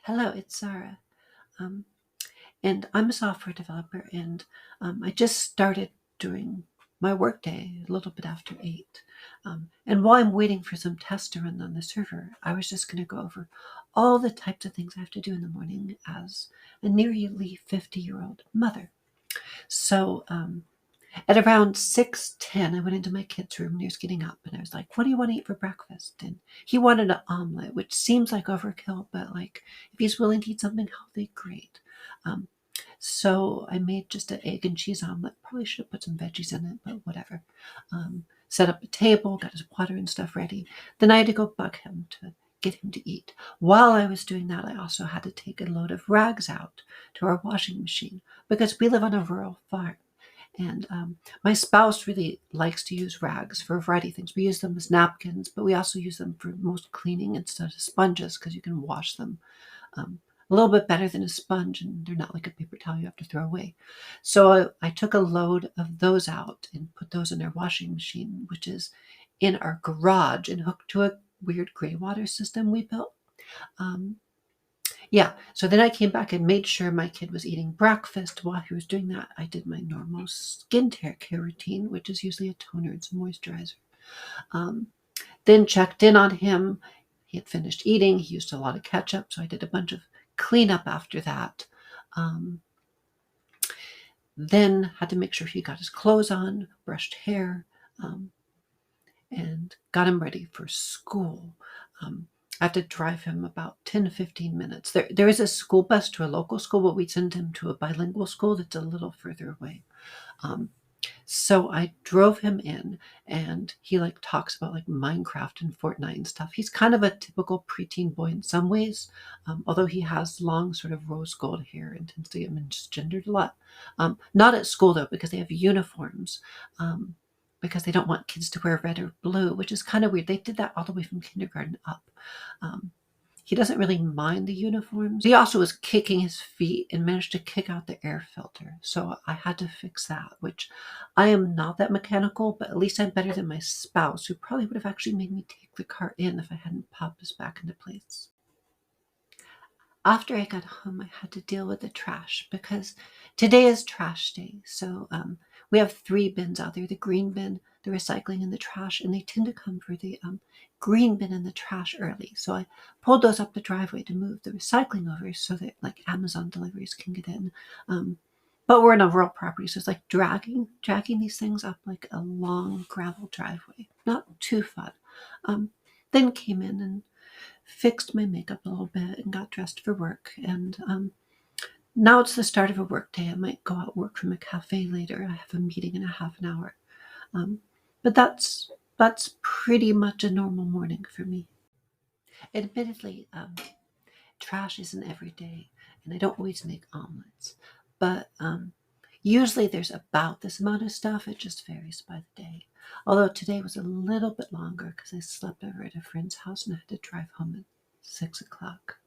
Hello, it's Sarah. Um, and I'm a software developer, and I just started doing my workday a little bit after 8. And while I'm waiting for some tests to run on the server, I was just going to go over all the types of things I have to do in the morning as a nearly 50-year-old mother. So at around 6:10, I went into my kid's room and he was getting up, and I was like, "What do you want to eat for breakfast?" And he wanted an omelet, which seems like overkill, but like if he's willing to eat something healthy, great. Um, so I made just an egg and cheese omelet. Probably should have put some veggies in it, but whatever. Set up a table, got his water and stuff ready. Then I had to go bug him to get him to eat. While I was doing that, I also had to take a load of rags out to our washing machine because we live on a rural farm. And my spouse really likes to use rags for a variety of things. We use them as napkins, but we also use them for most cleaning instead of sponges because you can wash them um, a little bit better than a sponge, and they're not like a paper towel you have to throw away. So I took a load of those out and put those in our washing machine, which is in our garage and hooked to a weird gray water system we built. Um, yeah, so then I came back and made sure my kid was eating breakfast. While he was doing that, I did my normal care routine, which is usually a toner and some moisturizer. Um, then checked in on him. He had finished eating. He used a lot of ketchup, so I did a bunch of cleanup after that. Um, then had to make sure he got his clothes on, brushed hair, um, and got him ready for school. I have to drive him about 10 to 15 minutes. There is a school bus to a local school, but we send him to a bilingual school that's a little further away. Um, so I drove him in, and he like talks about like Minecraft and Fortnite and stuff. He's kind of a typical preteen boy in some ways, although he has long sort of rose gold hair and tends to get misgendered a lot. Not at school though, because they have uniforms. Because they don't want kids to wear red or blue, which is kind of weird. They did that all the way from kindergarten up. Um, he doesn't really mind the uniforms. He also was kicking his feet and managed to kick out the air filter. So I had to fix that, which I am not that mechanical, but at least I'm better than my spouse, who probably would have actually made me take the car in if I hadn't popped this back into place. After I got home, I had to deal with the trash because today is trash day. So we have 3 bins out there: the green bin, the recycling, and the trash. And they tend to come for the green bin and the trash early. So I pulled those up the driveway to move the recycling over so that like Amazon deliveries can get in. But we're in a rural property, so it's like dragging these things up like a long gravel driveway. Not too fun. Um, then came in and fixed my makeup a little bit and got dressed for work. And now it's the start of a work day. I might go out work from a cafe later. I have a meeting in a half an hour. Um, but that's pretty much a normal morning for me. Admittedly, trash isn't every day, and I don't always make omelets. But usually there's about this amount of stuff. It just varies by the day. Although today was a little bit longer because I slept over at a friend's house and I had to drive home at 6 o'clock.